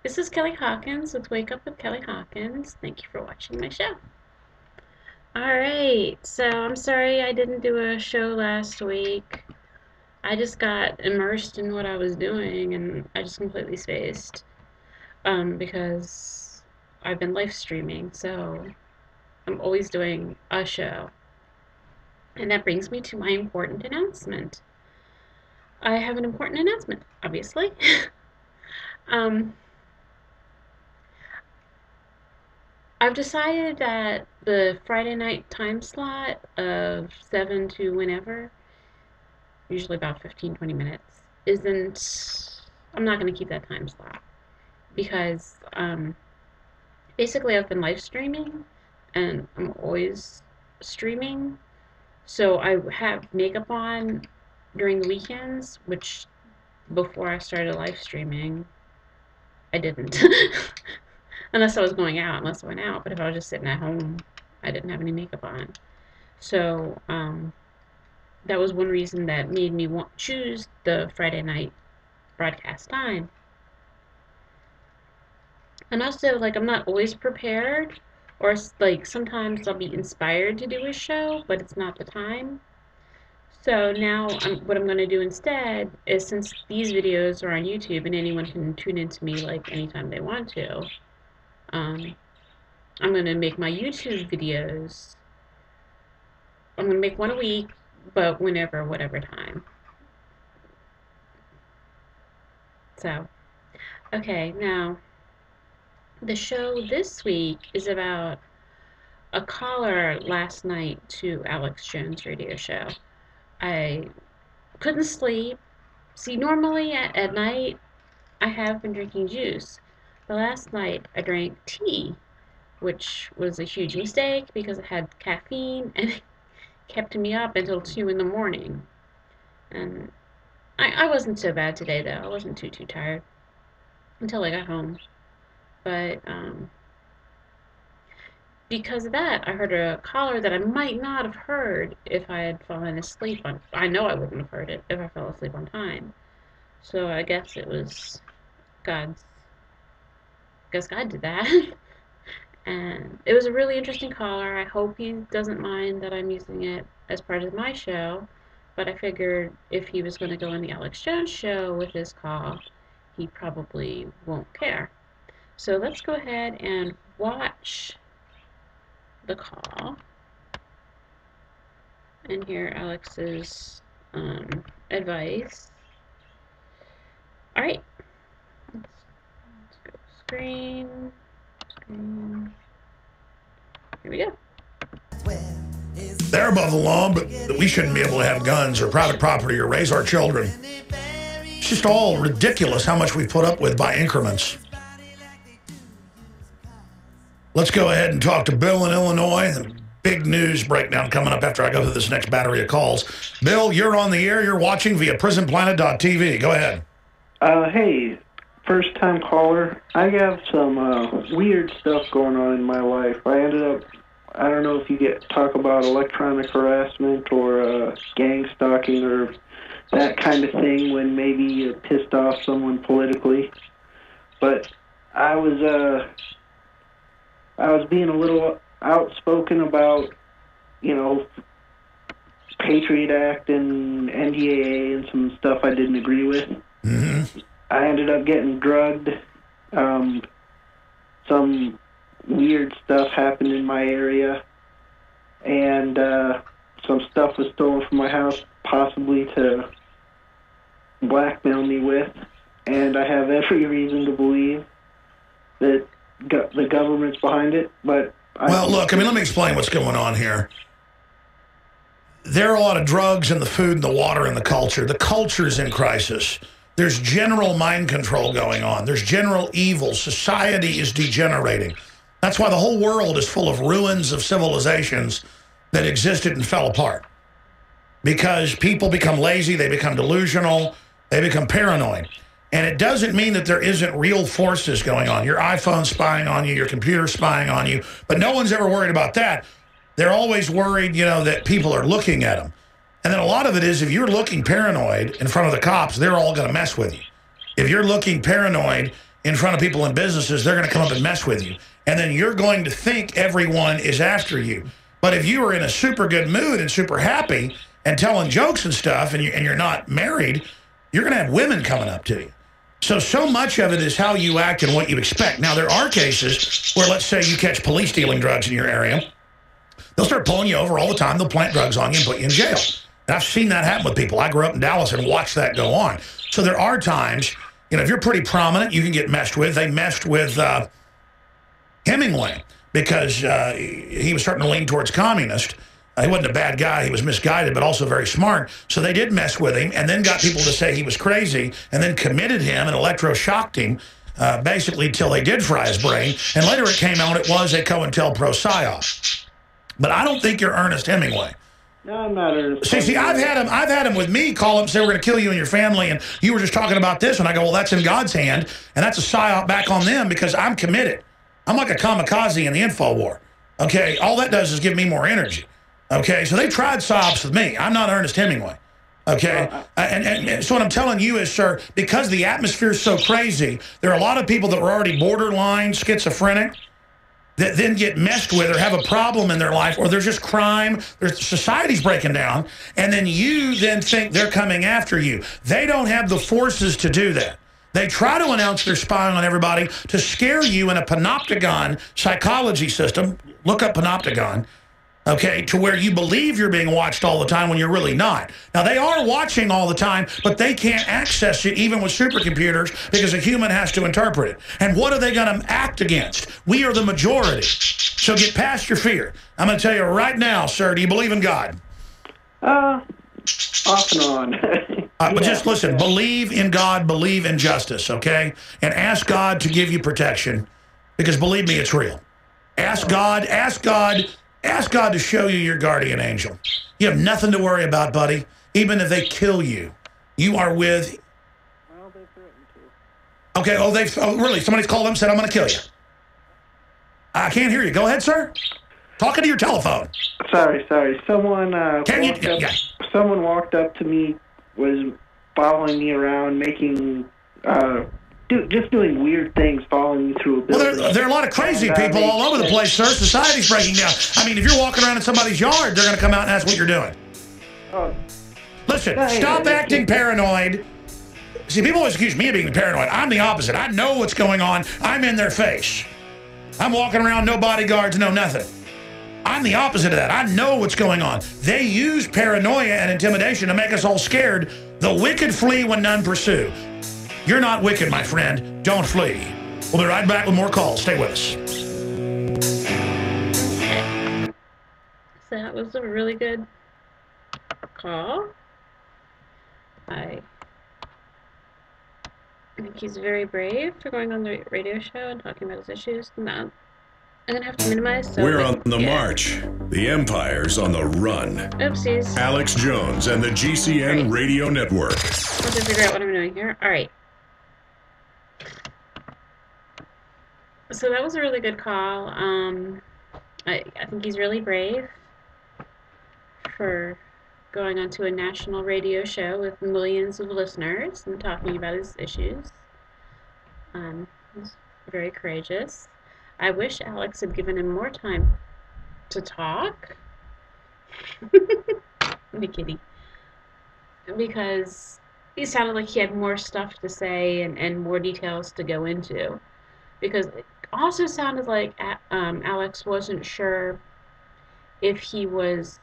This is Kelly Hawkins with Wake Up with Kelly Hawkins. Thank you for watching my show. Alright, so I'm sorry I didn't do a show last week. I just got immersed in what I was doing and I just completely spaced. Because I've been live streaming, so I'm always doing a show. And that brings me to my important announcement. I have an important announcement, obviously. um, I've decided that the Friday night time slot of 7 to whenever, usually about 15-20 minutes, I'm not going to keep that time slot because basically I've been live streaming and I'm always streaming. So I have makeup on during the weekends, which before I started live streaming, I didn't. Unless I was going out, unless I went out. But if I was just sitting at home, I didn't have any makeup on. So that was one reason that made me choose the Friday night broadcast time. And also, like, I'm not always prepared, or like sometimes I'll be inspired to do a show, but it's not the time. So now what I'm going to do instead is, since these videos are on YouTube and anyone can tune into me like anytime they want to, I'm going to make my YouTube videos. I'm going to make one a week, but whenever, whatever time. So, okay, now, the show this week is about a caller last night to Alex Jones' radio show. I couldn't sleep. See, normally at night, I have been drinking juice. But last night, I drank tea, which was a huge mistake because it had caffeine and it kept me up until 2 in the morning. And I wasn't so bad today, though. I wasn't too tired until I got home. But because of that, I heard a caller that I might not have heard if I had fallen asleep on. I know I wouldn't have heard it if I fell asleep on time. So I guess it was God's. Guess God did that. And it was a really interesting caller. I hope he doesn't mind that I'm using it as part of my show. But I figured if he was going to go on the Alex Jones show with his call, he probably won't care. So let's go ahead and watch the call and hear Alex's advice. All right, let's go screen. Here we go. They're above the law, but we shouldn't be able to have guns or private property or raise our children. It's just all ridiculous how much we put up with by increments. Let's go ahead and talk to Bill in Illinois. The big news breakdown coming up after I go through this next battery of calls. Bill, you're on the air. You're watching via prisonplanet.tv. Go ahead. Hey, first-time caller. I have some weird stuff going on in my life. I don't know if you talk about electronic harassment or gang stalking or that kind of thing when maybe you pissed off someone politically. But I was being a little outspoken about, Patriot Act and NDAA and some stuff I didn't agree with. Mm-hmm. I ended up getting drugged. Some weird stuff happened in my area, and some stuff was stolen from my house, possibly to blackmail me with, and I have every reason to believe that the government's behind it. But well, look, let me explain what's going on here. There are a lot of drugs in the food and the water and the culture. The culture's in crisis. There's general mind control going on. There's general evil. Society is degenerating. That's why the whole world is full of ruins of civilizations that existed and fell apart. Because people become lazy, they become delusional, they become paranoid. And it doesn't mean that there isn't real forces going on. Your iPhone spying on you, your computer spying on you, but no one's ever worried about that. They're always worried, that people are looking at them. And then a lot of it is, if you're looking paranoid in front of the cops, they're all going to mess with you. If you're looking paranoid in front of people in businesses, they're going to come up and mess with you. And then you're going to think everyone is after you. But if you are in a super good mood and super happy and telling jokes and stuff, and you're not married, you're going to have women coming up to you. So much of it is how you act and what you expect. Now, there are cases where, let's say you catch police dealing drugs in your area. They'll start pulling you over all the time. They'll plant drugs on you and put you in jail. And I've seen that happen with people. I grew up in Dallas and watched that go on. So there are times, if you're pretty prominent, you can get messed with. They messed with Hemingway because he was starting to lean towards communist. He wasn't a bad guy. He was misguided, but also very smart. So they did mess with him and then got people to say he was crazy and then committed him and electroshocked him basically till they did fry his brain. And later it came out it was a COINTELPRO psyop. But I don't think you're Ernest Hemingway. No, I'm not Ernest. See, I've had him with me call him, say we're going to kill you and your family, and you were just talking about this, and I go, well, that's in God's hand, and that's a psyop back on them because I'm committed. I'm like a kamikaze in the info war. Okay, all that does is give me more energy. Okay, so they tried psyops with me. I'm not Ernest Hemingway. Okay, and so what I'm telling you is, sir, because the atmosphere is so crazy, there are a lot of people that were already borderline schizophrenic that then get messed with or have a problem in their life, or there's just crime, there's society's breaking down, and then you then think they're coming after you. They don't have the forces to do that. They try to announce they're spying on everybody to scare you in a panopticon psychology system. Look up panopticon. Okay, to where you believe you're being watched all the time when you're really not. Now, they are watching all the time, but they can't access it even with supercomputers because a human has to interpret it. And what are they going to act against? We are the majority. So get past your fear. I'm going to tell you right now, sir, do you believe in God? Off and on. But just listen, believe in God, believe in justice, okay? And ask God to give you protection because believe me, it's real. Ask God to show you your guardian angel. You have nothing to worry about, buddy. Even if they kill you, you are with... Well, they threatened to. Okay, really? Somebody's called them and said, I'm going to kill you. I can't hear you. Go ahead, sir. Talking to your telephone. Sorry. Someone walked up to me, was following me around, making... just doing weird things, following you through a building. Well, there are a lot of crazy people all over the place, sir. Society's breaking down. I mean, if you're walking around in somebody's yard, they're going to come out and ask what you're doing. Oh. Listen, stop acting paranoid. See, people always accuse me of being paranoid. I'm the opposite. I know what's going on. I'm in their face. I'm walking around, no bodyguards, no nothing. I'm the opposite of that. I know what's going on. They use paranoia and intimidation to make us all scared. The wicked flee when none pursue. You're not wicked, my friend. Don't flee. We'll be right back with more calls. Stay with us. So that was a really good call. I think he's very brave for going on the radio show and talking about his issues. Now, I'm going to have to minimize. So we're on the march. The empire's on the run. Oopsies. Alex Jones and the GCN Radio Network. Let's figure out what I'm doing here. All right. So that was a really good call. I think he's really brave for going onto a national radio show with millions of listeners and talking about his issues. He's very courageous. I wish Alex had given him more time to talk. The kitty. Because he sounded like he had more stuff to say and more details to go into. Because it also sounded like Alex wasn't sure if he was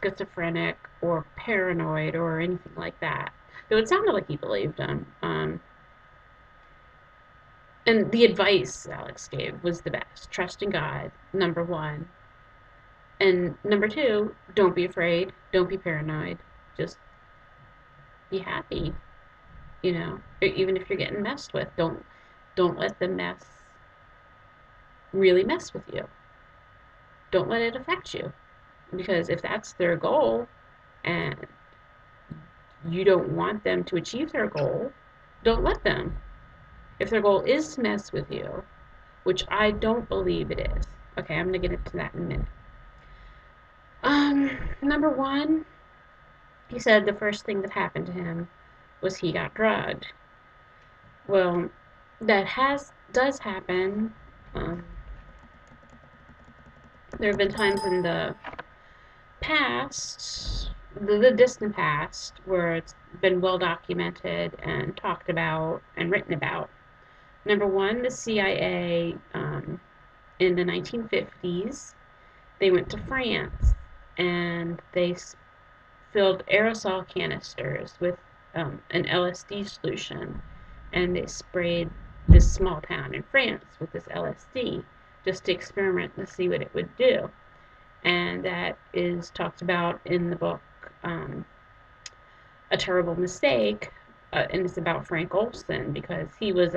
schizophrenic or paranoid or anything like that. Though it sounded like he believed him. And the advice Alex gave was the best. Trust in God, number one. And number two, don't be afraid. Don't be paranoid. Just be happy. You know, even if you're getting messed with, don't let the really mess with you. Don't let it affect you. Because if that's their goal and you don't want them to achieve their goal, don't let them. If their goal is to mess with you, which I don't believe it is. Okay, I'm going to get into that in a minute. Number one, he said the first thing that happened to him was he got drugged. Well, that does happen. Um, there have been times in the past, the distant past, where it's been well documented and talked about and written about. Number one, the CIA in the 1950s, they went to France and they filled aerosol canisters with an LSD solution, and they sprayed this small town in France with this LSD just to experiment to see what it would do. And that is talked about in the book um, A Terrible Mistake, and it's about Frank Olson because he was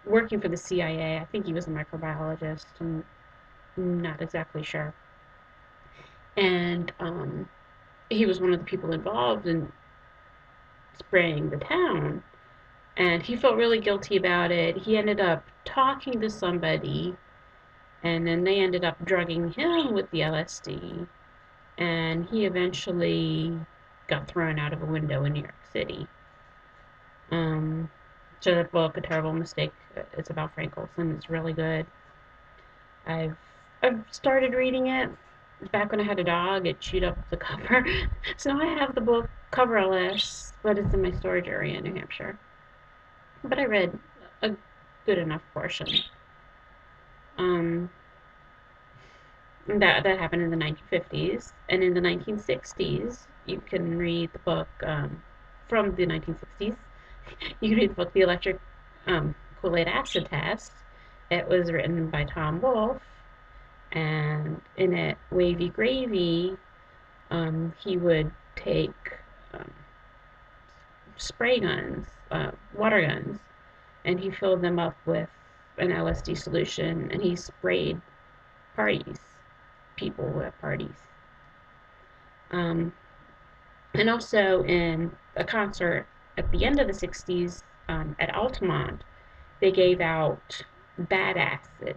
working for the CIA. I think he was a microbiologist. I'm not exactly sure. And he was one of the people involved in spraying the town. And he felt really guilty about it. He ended up talking to somebody, and then they ended up drugging him with the LSD. And he eventually got thrown out of a window in New York City. Um, so that book, A Terrible Mistake, it's about Frank Olson. It's really good. I've I've started reading it. Back when I had a dog, it chewed up the cover. So now I have the book coverless, but it's in my storage area in New Hampshire. But I read a good enough portion. Um, that happened in the 1950s, and in the 1960s, you can read the book from the 1960s. You can read the book The Electric Kool-Aid Acid Test. It was written by Tom Wolfe, and in it, Wavy Gravy, he would take um, spray guns, water guns, and he filled them up with an LSD solution, and he sprayed parties, people at parties. Um, and also in a concert at the end of the 60s at Altamont, they gave out bad acid,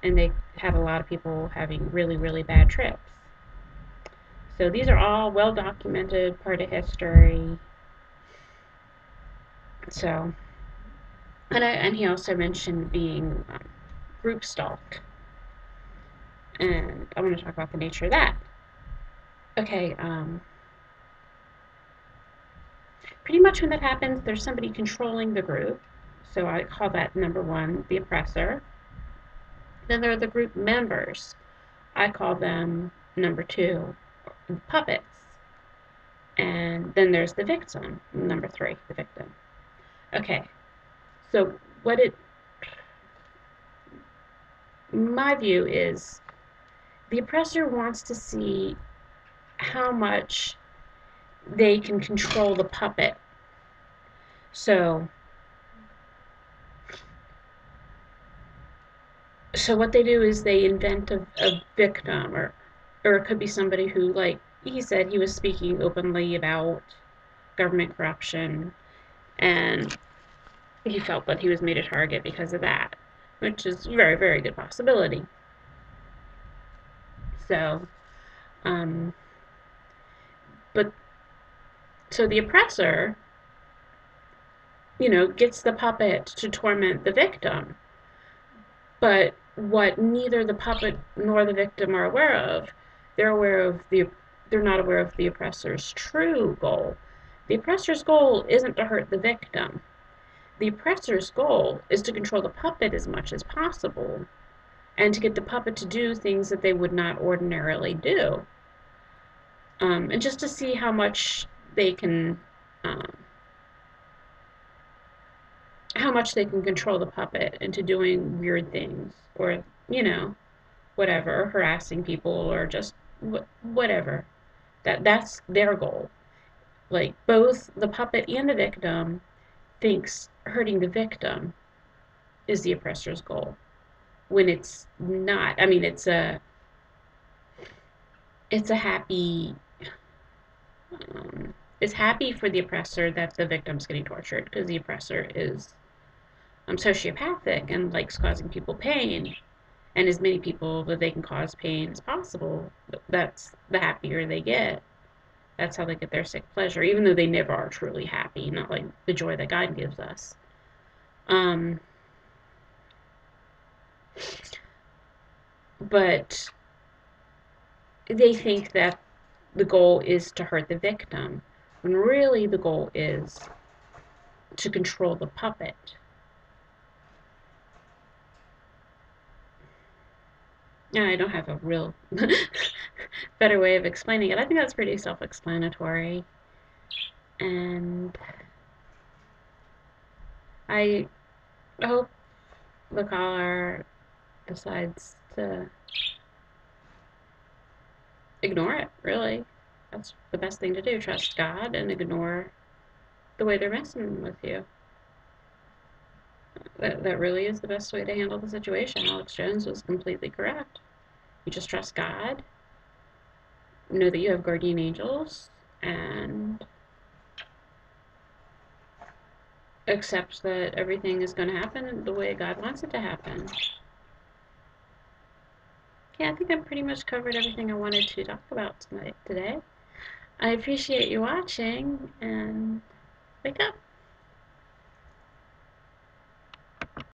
and they had a lot of people having really, really bad trips. So these are all well documented, part of history. So, and he also mentioned being group stalked, and I want to talk about the nature of that. Okay, pretty much when that happens, there's somebody controlling the group. So I call that number one, the oppressor. Then there are the group members. I call them number two, puppets. And then there's the victim, number three, the victim. Okay, so my view is the oppressor wants to see how much they can control the puppet. So what they do is they invent a victim, or it could be somebody who, like he said, he was speaking openly about government corruption, and he felt that he was made a target because of that, which is a very, very good possibility. So, um, but so the oppressor, gets the puppet to torment the victim. But what neither the puppet nor the victim are aware of, they're not aware of the oppressor's true goal. The oppressor's goal isn't to hurt the victim. The oppressor's goal is to control the puppet as much as possible and to get the puppet to do things that they would not ordinarily do. And just to see um, how much they can control the puppet into doing weird things, or whatever, harassing people, or just whatever. That's their goal. Like, both the puppet and the victim thinks hurting the victim is the oppressor's goal, when it's not. I mean, it's a happy it's happy for the oppressor that the victim's getting tortured, because the oppressor is sociopathic and likes causing people pain, and as many people that they can cause pain as possible. That's the happier they get. That's how they get their sick pleasure, even though they never are truly happy, not like the joy that God gives us. Um, but they think that the goal is to hurt the victim, when really the goal is to control the puppet. Yeah, I don't have a real better way of explaining it. I think that's pretty self-explanatory. And I hope the caller decides to ignore it, really. That's the best thing to do. Trust God and ignore the way they're messing with you. That really is the best way to handle the situation. Alex Jones was completely correct. You just trust God, know that you have guardian angels, and accept that everything is going to happen the way God wants it to happen. Yeah, I think I've pretty much covered everything I wanted to talk about today. I appreciate you watching, and wake up.